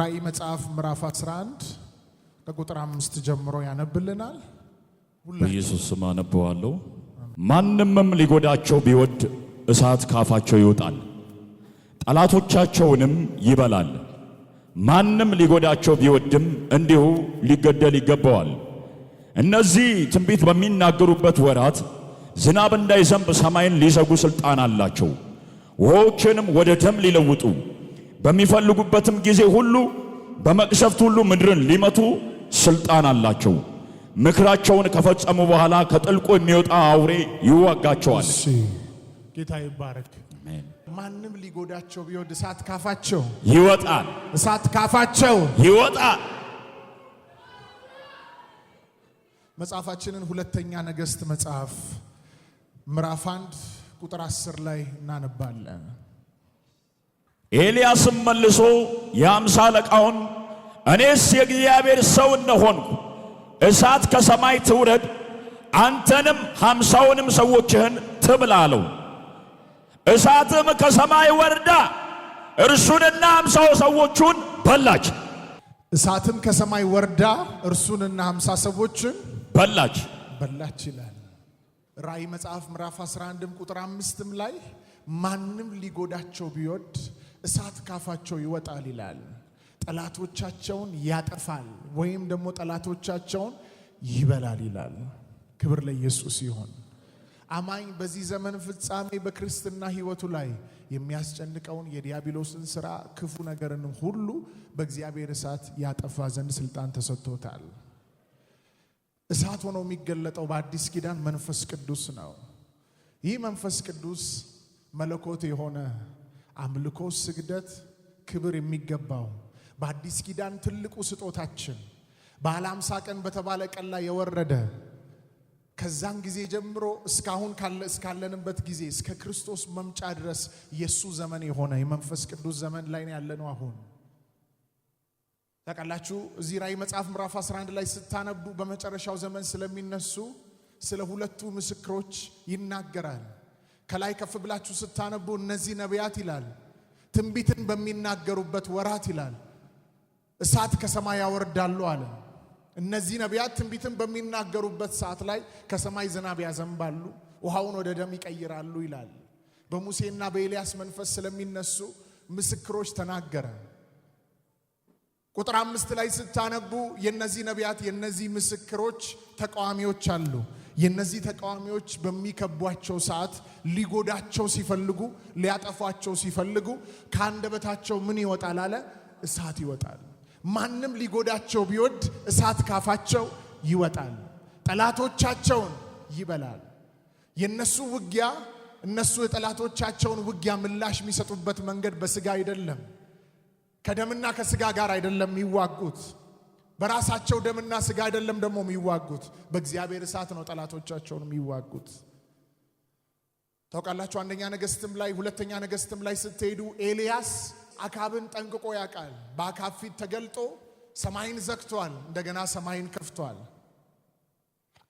ራእይ መጽሐፍ ምዕራፍ 11 ከቁጥር 5 ጀምሮ ያነብልናል። በኢየሱስ ስም አነበዋለሁ። ማንምም ሊጎዳቸው ቢወድ እሳት ካፋቸው ይወጣል፣ ጠላቶቻቸውንም ይበላል። ማንም ሊጎዳቸው ቢወድም እንዲሁ ሊገደል ይገባዋል። እነዚህ ትንቢት በሚናገሩበት ወራት ዝናብ እንዳይዘንብ ሰማይን ሊዘጉ ሥልጣን አላቸው። ውኆችንም ወደ ደም ሊለውጡ በሚፈልጉበትም ጊዜ ሁሉ በመቅሰፍት ሁሉ ምድርን ሊመቱ ሥልጣን አላቸው። ምክራቸውን ከፈጸሙ በኋላ ከጥልቁ የሚወጣ አውሬ ይዋጋቸዋል። ጌታ ይባረክ። አሜን። ማንም ሊጎዳቸው ቢወድ እሳት ካፋቸው ይወጣል። እሳት ካፋቸው ይወጣል። መጽሐፋችንን ሁለተኛ ነገሥት መጽሐፍ ምዕራፍ 1 ቁጥር 10 ላይ እናነባለን። ኤልያስም መልሶ የአምሳ አለቃውን እኔስ የእግዚአብሔር ሰው እንደሆንኩ እሳት ከሰማይ ትውረድ፣ አንተንም 50ውንም ሰዎችህን ትብላ አለው። እሳትም ከሰማይ ወርዳ እርሱንና 50 ሰዎቹን በላች። እሳትም ከሰማይ ወርዳ እርሱንና 50 ሰዎችን በላች ይላል። ራእይ መጽሐፍ ምዕራፍ 11 ቁጥር 5 ላይ ማንም ሊጎዳቸው ቢወድ እሳት ካፋቸው ይወጣል ይላል። ጠላቶቻቸውን ያጠፋል ወይም ደግሞ ጠላቶቻቸውን ይበላል ይላል። ክብር ለኢየሱስ ይሁን። አማኝ በዚህ ዘመን ፍጻሜ በክርስትና ሕይወቱ ላይ የሚያስጨንቀውን የዲያብሎስን ሥራ ክፉ ነገርን ሁሉ በእግዚአብሔር እሳት ያጠፋ ዘንድ ሥልጣን ተሰጥቶታል። እሳት ሆኖ የሚገለጠው በአዲስ ኪዳን መንፈስ ቅዱስ ነው። ይህ መንፈስ ቅዱስ መለኮት የሆነ አምልኮ፣ ስግደት፣ ክብር የሚገባው በአዲስ ኪዳን ትልቁ ስጦታችን በዓለ ሃምሳ ቀን በተባለ ቀን ላይ የወረደ ከዛን ጊዜ ጀምሮ እስካሁን እስካለንበት ጊዜ እስከ ክርስቶስ መምጫ ድረስ የሱ ዘመን የሆነ የመንፈስ ቅዱስ ዘመን ላይ ያለነው አሁን ታውቃላችሁ። እዚህ ራእይ መጽሐፍ ምዕራፍ 11 ላይ ስታነቡ በመጨረሻው ዘመን ስለሚነሱ ስለ ሁለቱ ምስክሮች ይናገራል። ከላይ ከፍ ብላችሁ ስታነቡ እነዚህ ነቢያት ይላል ትንቢትን በሚናገሩበት ወራት ይላል እሳት ከሰማይ ያወርዳሉ አለ። እነዚህ ነቢያት ትንቢትን በሚናገሩበት ሰዓት ላይ ከሰማይ ዝናብ ያዘንባሉ፣ ውሃውን ወደ ደም ይቀይራሉ ይላል። በሙሴና በኤልያስ መንፈስ ስለሚነሱ ምስክሮች ተናገረ። ቁጥር 5 ላይ ስታነቡ የነዚህ ነቢያት የነዚህ ምስክሮች ተቃዋሚዎች አሉ። የነዚህ ተቃዋሚዎች በሚከቧቸው ሰዓት ሊጎዳቸው ሲፈልጉ፣ ሊያጠፏቸው ሲፈልጉ ከአንደበታቸው ምን ይወጣል አለ? እሳት ይወጣል። ማንም ሊጎዳቸው ቢወድ እሳት ካፋቸው ይወጣል፣ ጠላቶቻቸውን ይበላል። የነሱ ውጊያ እነሱ የጠላቶቻቸውን ውጊያ ምላሽ የሚሰጡበት መንገድ በስጋ አይደለም፣ ከደምና ከስጋ ጋር አይደለም የሚዋጉት። በራሳቸው ደምና ስጋ አይደለም ደግሞ የሚዋጉት፣ በእግዚአብሔር እሳት ነው ጠላቶቻቸውን የሚዋጉት። ታውቃላችሁ አንደኛ ነገሥትም ላይ ሁለተኛ ነገሥትም ላይ ስትሄዱ ኤልያስ አካብን ጠንቅቆ ያውቃል። በአካብ ፊት ተገልጦ ሰማይን ዘግቷል፣ እንደገና ሰማይን ከፍቷል።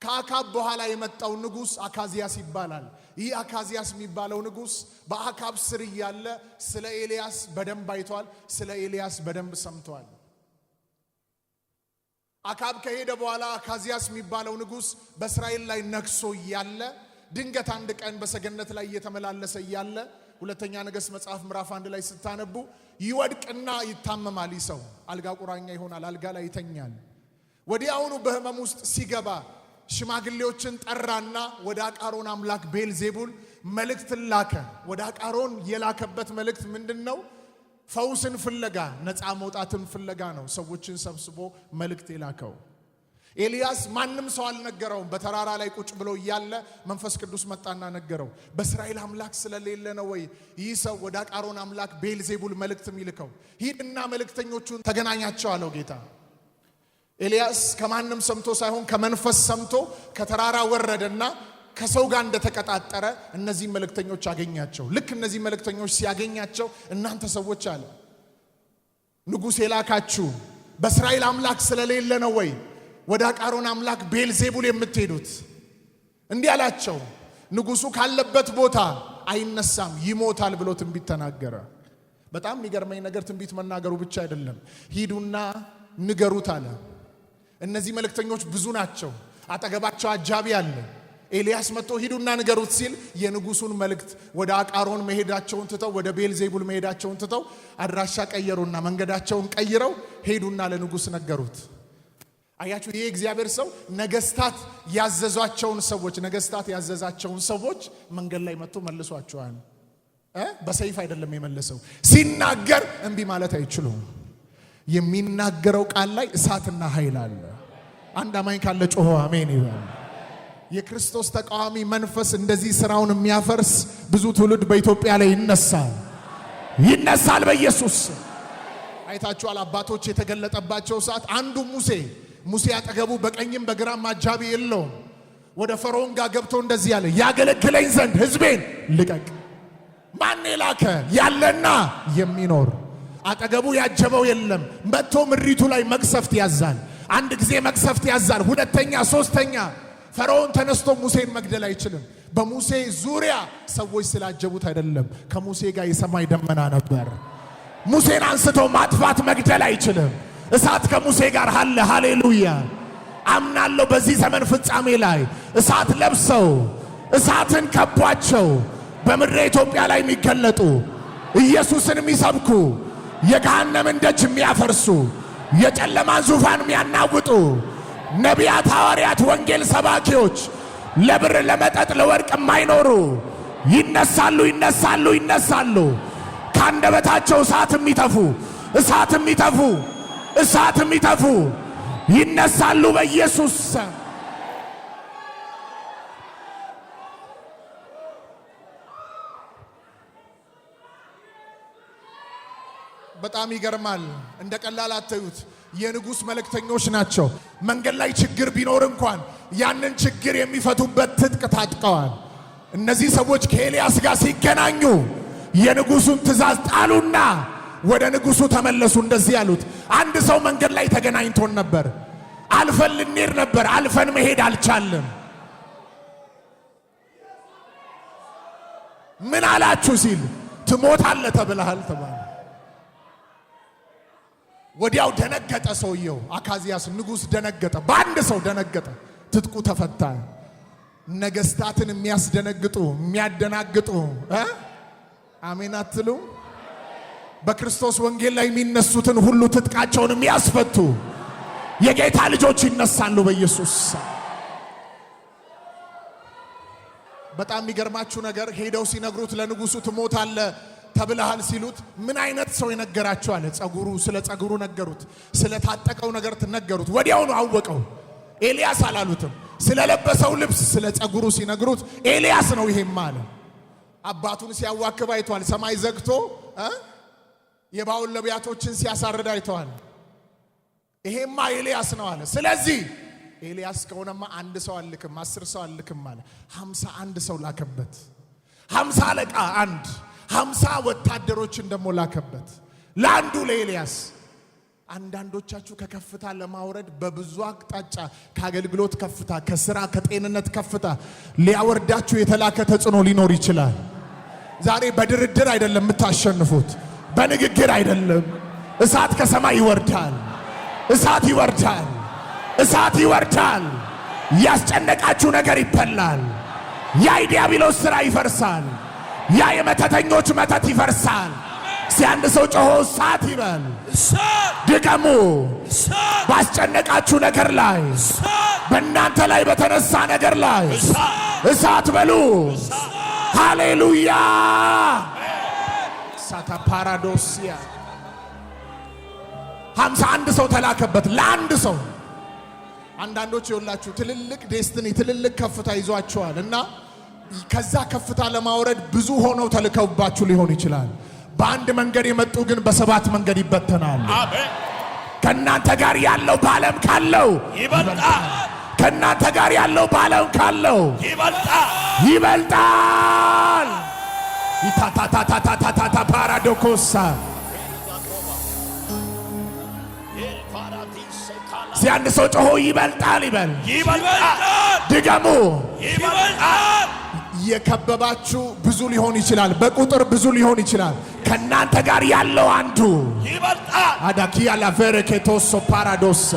ከአካብ በኋላ የመጣው ንጉስ አካዚያስ ይባላል። ይህ አካዚያስ የሚባለው ንጉስ በአካብ ስር እያለ ስለ ኤልያስ በደንብ አይቷል፣ ስለ ኤልያስ በደንብ ሰምቷል። አካብ ከሄደ በኋላ አካዚያስ የሚባለው ንጉስ በእስራኤል ላይ ነግሶ እያለ ድንገት አንድ ቀን በሰገነት ላይ እየተመላለሰ እያለ ሁለተኛ ነገሥት መጽሐፍ ምዕራፍ 1 ላይ ስታነቡ ይወድቅና ይታመማል። ይሰው አልጋ ቁራኛ ይሆናል፣ አልጋ ላይ ይተኛል። ወዲያውኑ በህመም ውስጥ ሲገባ ሽማግሌዎችን ጠራና ወደ አቃሮን አምላክ ቤልዜቡል መልእክት ላከ። ወደ አቃሮን የላከበት መልእክት ምንድነው? ፈውስን ፍለጋ፣ ነፃ መውጣትን ፍለጋ ነው። ሰዎችን ሰብስቦ መልእክት የላከው ኤልያስ ማንም ሰው አልነገረውም። በተራራ ላይ ቁጭ ብሎ እያለ መንፈስ ቅዱስ መጣና ነገረው። በእስራኤል አምላክ ስለሌለ ነው ወይ ይህ ሰው ወደ አቃሮን አምላክ ቤልዜቡል መልእክት የሚልከው? ሂድና መልእክተኞቹን ተገናኛቸው አለው ጌታ። ኤልያስ ከማንም ሰምቶ ሳይሆን ከመንፈስ ሰምቶ ከተራራ ወረደና ከሰው ጋር እንደተቀጣጠረ እነዚህ መልእክተኞች አገኛቸው። ልክ እነዚህ መልእክተኞች ሲያገኛቸው እናንተ ሰዎች አለ ንጉሥ የላካችሁ በእስራኤል አምላክ ስለሌለ ነው ወይ ወደ አቃሮን አምላክ ቤልዜቡል የምትሄዱት? እንዲህ አላቸው፣ ንጉሱ ካለበት ቦታ አይነሳም ይሞታል ብሎ ትንቢት ተናገረ። በጣም የሚገርመኝ ነገር ትንቢት መናገሩ ብቻ አይደለም። ሂዱና ንገሩት አለ። እነዚህ መልእክተኞች ብዙ ናቸው። አጠገባቸው አጃቢ አለ። ኤልያስ መጥቶ ሂዱና ንገሩት ሲል የንጉሱን መልእክት ወደ አቃሮን መሄዳቸውን ትተው ወደ ቤልዜቡል መሄዳቸውን ትተው አድራሻ ቀየሩና መንገዳቸውን ቀይረው ሄዱና ለንጉስ ነገሩት። አያችሁ፣ ይሄ እግዚአብሔር ሰው ነገስታት ያዘዛቸውን ሰዎች መንገድ ላይ መጥቶ መልሷቸዋል። በሰይፍ አይደለም የመለሰው። ሲናገር እንቢ ማለት አይችሉም። የሚናገረው ቃል ላይ እሳትና ኃይል አለ። አንድ አማኝ ካለ ጮሆ አሜን ይበል። የክርስቶስ ተቃዋሚ መንፈስ እንደዚህ ስራውን የሚያፈርስ ብዙ ትውልድ በኢትዮጵያ ላይ ይነሳል በኢየሱስ። አይታችኋል፣ አባቶች የተገለጠባቸው ሰዓት አንዱ ሙሴ አጠገቡ በቀኝም በግራም አጃቢ የለውም። ወደ ፈርዖን ጋር ገብቶ እንደዚህ ያለ ያገለግለኝ ዘንድ ሕዝቤን ልቀቅ። ማን ላከ? ያለና የሚኖር አጠገቡ ያጀበው የለም። መጥቶ ምድሪቱ ላይ መቅሰፍት ያዛል። አንድ ጊዜ መቅሰፍት ያዛል፣ ሁለተኛ ሶስተኛ። ፈርዖን ተነስቶ ሙሴን መግደል አይችልም። በሙሴ ዙሪያ ሰዎች ስላጀቡት አይደለም፣ ከሙሴ ጋር የሰማይ ደመና ነበር። ሙሴን አንስቶ ማጥፋት መግደል አይችልም። እሳት ከሙሴ ጋር አለ። ሃሌሉያ! አምናለሁ በዚህ ዘመን ፍጻሜ ላይ እሳት ለብሰው እሳትን ከቧቸው በምድረ ኢትዮጵያ ላይ የሚገለጡ ኢየሱስን የሚሰብኩ የገሃነምን ደጅ የሚያፈርሱ የጨለማን ዙፋን የሚያናውጡ ነቢያት፣ ሐዋርያት፣ ወንጌል ሰባኪዎች ለብር ለመጠጥ ለወርቅ የማይኖሩ ይነሳሉ። ካንደበታቸው እሳት የሚተፉ ይነሳሉ በኢየሱስ። በጣም ይገርማል። እንደ ቀላል አታዩት። የንጉስ መልእክተኞች ናቸው። መንገድ ላይ ችግር ቢኖር እንኳን ያንን ችግር የሚፈቱበት ትጥቅ ታጥቀዋል። እነዚህ ሰዎች ከኤልያስ ጋር ሲገናኙ የንጉሱን ትእዛዝ ጣሉና ወደ ንጉሱ ተመለሱ። እንደዚህ ያሉት፣ አንድ ሰው መንገድ ላይ ተገናኝቶን ነበር። አልፈን ልንሄድ ነበር፣ አልፈን መሄድ አልቻለም። ምን አላችሁ ሲል፣ ትሞታለህ ተብለሃል ተባለ። ወዲያው ደነገጠ ሰውየው። አካዚያስ ንጉስ ደነገጠ። በአንድ ሰው ደነገጠ። ትጥቁ ተፈታ። ነገስታትን የሚያደናግጡ አሜን አትሉ? በክርስቶስ ወንጌል ላይ የሚነሱትን ሁሉ ትጥቃቸውን የሚያስፈቱ የጌታ ልጆች ይነሳሉ በኢየሱስ። በጣም የሚገርማችሁ ነገር ሄደው ሲነግሩት ለንጉሱ ትሞታለህ ተብለሃል ሲሉት ምን አይነት ሰው የነገራቸው አለ። ስለ ጸጉሩ ነገሩት። ስለ ታጠቀው ነገር ነገሩት። ወዲያውኑ አወቀው። ኤልያስ አላሉትም። ስለለበሰው ልብስ ስለ ጸጉሩ ሲነግሩት ኤልያስ ነው ይሄማ አለ። አባቱን ሲያዋክብ አይቷል። ሰማይ ዘግቶ የባውን ነቢያቶችን ሲያሳርድ አይተዋል። ይሄማ ኤልያስ ነው አለ። ስለዚህ ኤልያስ ከሆነማ አንድ ሰው አልክም 10 ሰው አልክም አለ። 51 ሰው ላከበት። 50 አለቃ 50 ወታደሮችን ደሞ ላከበት። ለአንዱ ለኤልያስ። አንዳንዶቻችሁ ከከፍታ ለማውረድ በብዙ አቅጣጫ ከአገልግሎት ከፍታ፣ ከስራ፣ ከጤንነት ከፍታ ሊያወርዳችሁ የተላከ ተጽዕኖ ሊኖር ይችላል። ዛሬ በድርድር አይደለም የምታሸንፉት፣ በንግግር አይደለም። እሳት ከሰማይ ይወርዳል። እሳት ይወርዳል። ያስጨነቃችሁ ነገር ይበላል። ያ ዲያብሎስ ስራ ይፈርሳል። ያ የመተተኞች መተት ይፈርሳል። ሲያንድ ሰው ጮሆ እሳት ይበል። ድገሙ። ባስጨነቃችሁ ነገር ላይ፣ በእናንተ ላይ በተነሳ ነገር ላይ እሳት በሉ። ሃሌሉያ። ሳታ ፓራዶሲያ 51 ሰው ተላከበት ለአንድ ሰው። አንዳንዶች ይወላችሁ ትልልቅ ዴስቲኒ ትልልቅ ከፍታ ይዟቸዋል እና ከዛ ከፍታ ለማውረድ ብዙ ሆነው ተልከውባችሁ ሊሆን ይችላል። በአንድ መንገድ የመጡ ግን በ7 መንገድ ይበተናሉ። አሜን። ከናንተ ጋር ያለው ባለም ካለው ይበልጣል። ከናንተ ጋር ያለው ባለም ካለው ይበልጣል። ይታታታታታታታ ፓራዶኮሳ ሲያንድ ሰው ጮሆ ይበልጣል ይበል። ድገሙ። ይበልጣል። የከበባችሁ ብዙ ሊሆን ይችላል። በቁጥር ብዙ ሊሆን ይችላል። ከናንተ ጋር ያለው አንዱ ይበልጣል። አዳኪያ ላቨረኬቶሶ ፓራዶሳ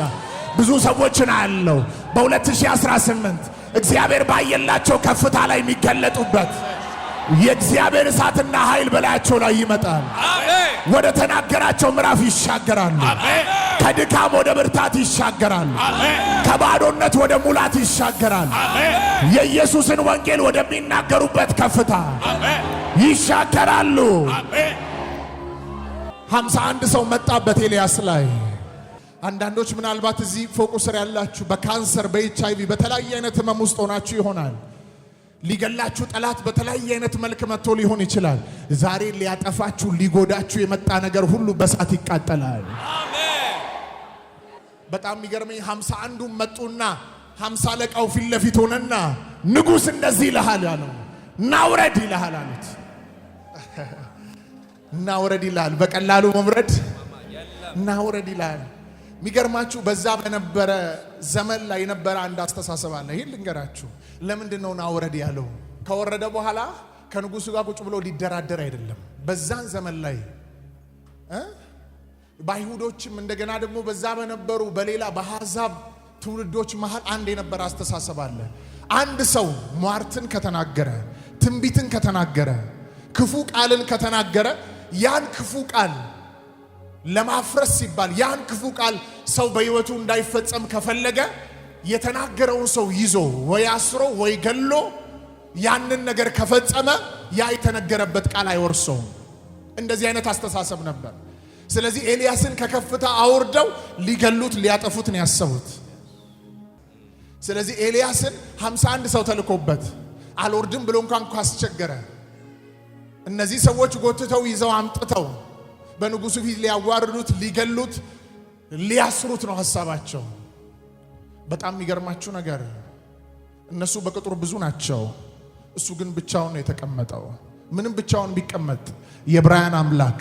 ብዙ ሰዎችን አለው በ2018 እግዚአብሔር ባየላቸው ከፍታ ላይ የሚገለጡበት የእግዚአብሔር እሳትና ኃይል በላያቸው ላይ ይመጣል። አሜን። ወደ ተናገራቸው ምዕራፍ ይሻገራሉ። አሜን። ከድካም ወደ ብርታት ይሻገራሉ። አሜን። ከባዶነት ወደ ሙላት ይሻገራሉ። አሜን። የኢየሱስን ወንጌል ወደሚናገሩበት ከፍታ አሜን። ይሻገራሉ። አሜን። 51 ሰው መጣበት ኤልያስ ላይ። አንዳንዶች ምናልባት እዚህ ፎቁ ስር ያላችሁ በካንሰር በኤችአይቪ በተለያየ አይነት ህመም ውስጥ ሆናችሁ ይሆናል። ሊገላችሁ ጠላት በተለያየ አይነት መልክ መጥቶ ሊሆን ይችላል። ዛሬ ሊያጠፋችሁ ሊጎዳችሁ የመጣ ነገር ሁሉ በእሳት ይቃጠላል። አሜን። በጣም የሚገርመኝ 51ዱም መጡና 50 አለቃው ፊት ለፊት ሆነና ንጉሥ እንደዚህ ይልሃል አለው። ናውረድ ይልሃል አሉት። ናውረድ ይልሃል። በቀላሉ መምረድ ናውረድ ይልሃል። የሚገርማችሁ በዛ በነበረ ዘመን ላይ የነበረ አንድ አስተሳሰብ አለ። ይሄን ልንገራችሁ። ለምንድን ነው ናውረድ ያለው? ከወረደ በኋላ ከንጉሱ ጋር ቁጭ ብሎ ሊደራደር አይደለም። በዛን ዘመን ላይ በአይሁዶችም እንደገና ደግሞ በዛ በነበሩ በሌላ በአሕዛብ ትውልዶች መሃል አንድ የነበረ አስተሳሰብ አለ። አንድ ሰው ሟርትን ከተናገረ፣ ትንቢትን ከተናገረ፣ ክፉ ቃልን ከተናገረ ያን ክፉ ቃል ለማፍረስ ሲባል ያን ክፉ ቃል ሰው በሕይወቱ እንዳይፈጸም ከፈለገ የተናገረውን ሰው ይዞ ወይ አስሮ ወይ ገሎ ያንን ነገር ከፈጸመ ያ የተነገረበት ቃል አይወርሰውም። እንደዚህ አይነት አስተሳሰብ ነበር። ስለዚህ ኤልያስን ከከፍታ አውርደው ሊገሉት ሊያጠፉት ነው ያሰቡት። ስለዚህ ኤልያስን 51 ሰው ተልኮበት አልወርድም ብሎ እንኳን ካስቸገረ እነዚህ ሰዎች ጎትተው ይዘው አምጥተው በንጉሱ ፊት ሊያዋርዱት ሊገሉት ሊያስሩት ነው ሐሳባቸው። በጣም የሚገርማችሁ ነገር እነሱ በቁጥር ብዙ ናቸው። እሱ ግን ብቻውን ነው የተቀመጠው። ምንም ብቻውን ቢቀመጥ የዕብራውያን አምላክ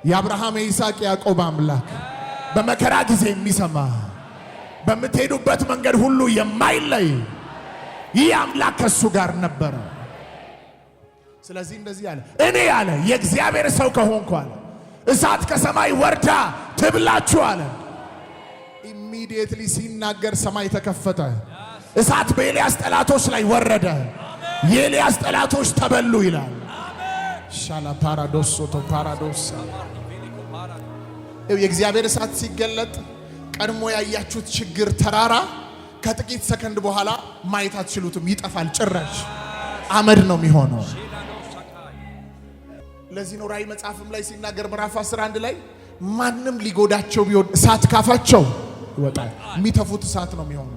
የአብርሃም የይስሐቅ ያዕቆብ አምላክ በመከራ ጊዜ የሚሰማ በምትሄዱበት መንገድ ሁሉ የማይለይ ይህ አምላክ ከሱ ጋር ነበረ። ስለዚህ እንደዚህ አለ፣ እኔ አለ የእግዚአብሔር ሰው ከሆንኩ አለ እሳት ከሰማይ ወርዳ ትብላችሁ አለ። ኢሚዲየትሊ ሲናገር ሰማይ ተከፈተ። እሳት በኤልያስ ጠላቶች ላይ ወረደ። የኤልያስ ጠላቶች ተበሉ ይላል። ሻላ ፓራዶሶ ቶ ፓራዶስ የእግዚአብሔር እሳት ሲገለጥ ቀድሞ ያያችሁት ችግር ተራራ ከጥቂት ሰከንድ በኋላ ማየት አትችሉትም፣ ይጠፋል። ጭራሽ አመድ ነው የሚሆነው። ለዚህ ነው ራእይ መጽሐፍም ላይ ሲናገር ምዕራፍ 11 ላይ ማንም ሊጎዳቸው ቢሆን እሳት ካፋቸው ይወጣል። የሚተፉት እሳት ነው የሚሆነው።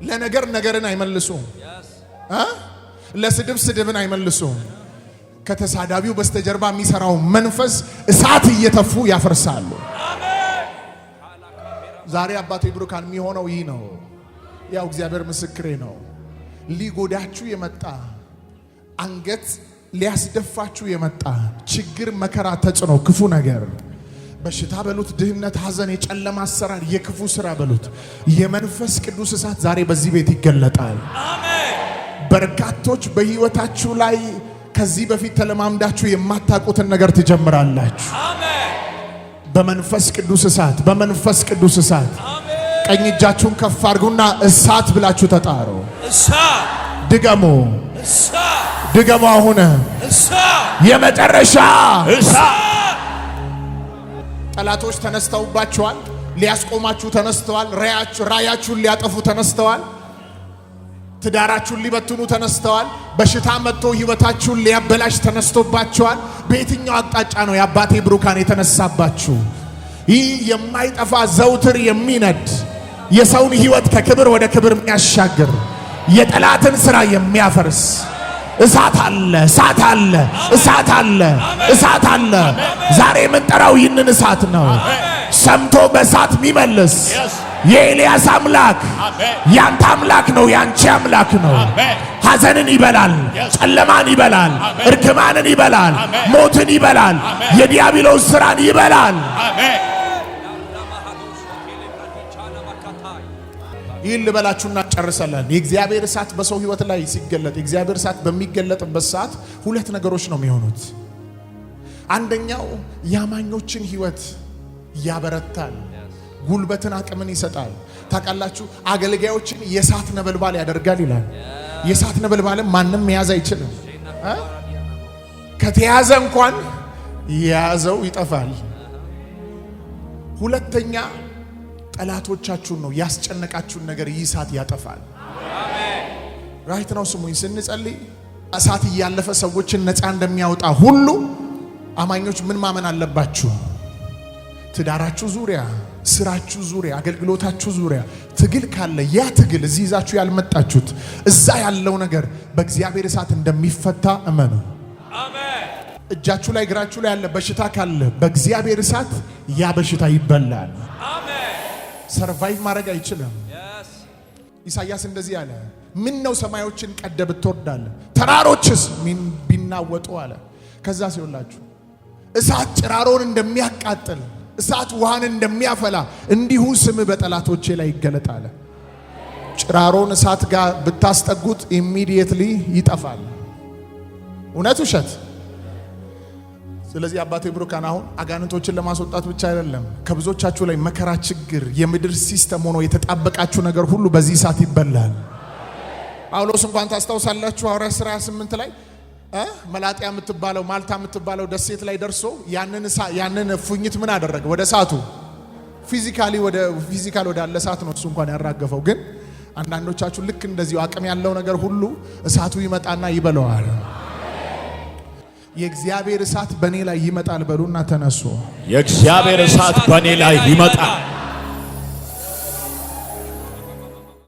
ለነገር ነገርን አይመልሱም፣ ለስድብ ስድብን አይመልሱም። ከተሳዳቢው በስተጀርባ የሚሰራው መንፈስ እሳት እየተፉ ያፈርሳሉ። ዛሬ አባቴ ብሩካን የሚሆነው ይህ ነው። ያው እግዚአብሔር ምስክሬ ነው። ሊጎዳችሁ የመጣ አንገት ሊያስደፋችሁ የመጣ ችግር፣ መከራ፣ ተጽዕኖ፣ ክፉ ነገር፣ በሽታ በሉት፣ ድህነት፣ ሐዘን፣ የጨለማ አሰራር፣ የክፉ ስራ በሉት፣ የመንፈስ ቅዱስ እሳት ዛሬ በዚህ ቤት ይገለጣል። አሜን። በርካቶች በህይወታችሁ ላይ ከዚህ በፊት ተለማምዳችሁ የማታውቁትን ነገር ትጀምራላችሁ። አሜን። በመንፈስ ቅዱስ እሳት፣ በመንፈስ ቅዱስ እሳት። አሜን። ቀኝ እጃችሁን ከፍ አድርጉና እሳት ብላችሁ ተጣሩ። እሳት ድገሙ፣ እሳት ድገሙ። አሁን እሳት የመጨረሻ እሳት። ጠላቶች ተነስተውባችኋል፣ ሊያስቆማችሁ ተነስተዋል። ራያችሁን ሊያጠፉ ተነስተዋል። ትዳራችሁን ሊበትኑ ተነስተዋል። በሽታ መጥቶ ህይወታችሁን ሊያበላሽ ተነስቶባችኋል። በየትኛው አቅጣጫ ነው የአባቴ ብሩካን የተነሳባችሁ? ይህ የማይጠፋ ዘውትር የሚነድ የሰውን ህይወት ከክብር ወደ ክብር የሚያሻግር የጠላትን ስራ የሚያፈርስ እሳት አለ፣ እሳት አለ፣ እሳት አለ፣ እሳት አለ። ዛሬ የምንጠራው ይህንን እሳት ነው። ሰምቶ በእሳት የሚመልስ የኤልያስ አምላክ ያንተ አምላክ ነው፣ ያንቺ አምላክ ነው። ሐዘንን ይበላል፣ ጨለማን ይበላል፣ እርግማንን ይበላል፣ ሞትን ይበላል፣ የዲያብሎስ ስራን ይበላል። ይህን ልበላችሁና ጨርሰለን። የእግዚአብሔር እሳት በሰው ህይወት ላይ ሲገለጥ፣ የእግዚአብሔር እሳት በሚገለጥበት ሰዓት ሁለት ነገሮች ነው የሚሆኑት። አንደኛው የአማኞችን ሕይወት ያበረታል፣ ጉልበትን አቅምን ይሰጣል። ታውቃላችሁ አገልጋዮችን የእሳት ነበልባል ያደርጋል ይላል። የእሳት ነበልባልም ማንም መያዝ አይችልም። ከተያዘ እንኳን የያዘው ይጠፋል። ሁለተኛ ጠላቶቻችሁን ነው ያስጨነቃችሁን ነገር ይህ እሳት ያጠፋል። ራይት ነው። ስሙኝ፣ ስንጸልይ እሳት እያለፈ ሰዎችን ነፃ እንደሚያወጣ ሁሉ አማኞች ምን ማመን አለባችሁ? ትዳራችሁ ዙሪያ፣ ስራችሁ ዙሪያ፣ አገልግሎታችሁ ዙሪያ ትግል ካለ ያ ትግል እዚህ ይዛችሁ ያልመጣችሁት እዛ ያለው ነገር በእግዚአብሔር እሳት እንደሚፈታ እመኑ። አሜን። እጃችሁ ላይ እግራችሁ ላይ ያለ በሽታ ካለ በእግዚአብሔር እሳት ያ በሽታ ይበላል። አሜን። ሰርቫይቭ ማድረግ አይችልም። ኢሳይያስ እንደዚህ አለ፣ ምን ነው ሰማዮችን ቀደ ብትወርዳለ ተራሮችስ ምን ቢናወጡ አለ። ከዛ ሲወላችሁ እሳት ጭራሮን እንደሚያቃጥል እሳት ውሃን እንደሚያፈላ እንዲሁ ስም በጠላቶቼ ላይ ይገለጣል። ጭራሮን እሳት ጋር ብታስጠጉት ኢሚዲየትሊ ይጠፋል። እውነት ውሸት? ስለዚህ አባቴ ብሩካን አሁን አጋንንቶችን ለማስወጣት ብቻ አይደለም፣ ከብዙዎቻችሁ ላይ መከራ፣ ችግር፣ የምድር ሲስተም ሆኖ የተጣበቃችሁ ነገር ሁሉ በዚህ እሳት ይበላል። ጳውሎስ እንኳን ታስታውሳላችሁ ሐዋርያት ሥራ 8 ላይ መላጥያ የምትባለው ማልታ የምትባለው ደሴት ላይ ደርሶ ያንን ፉኝት ምን አደረገ? ወደ እሳቱ ፊዚካል ወዳለ እሳት ነው እሱ እንኳን ያራገፈው። ግን አንዳንዶቻችሁ ልክ እንደዚሁ አቅም ያለው ነገር ሁሉ እሳቱ ይመጣና ይበለዋል። የእግዚአብሔር እሳት በኔ ላይ ይመጣል በሉና ተነሱ። የእግዚአብሔር እሳት በኔ ላይ ይመጣል።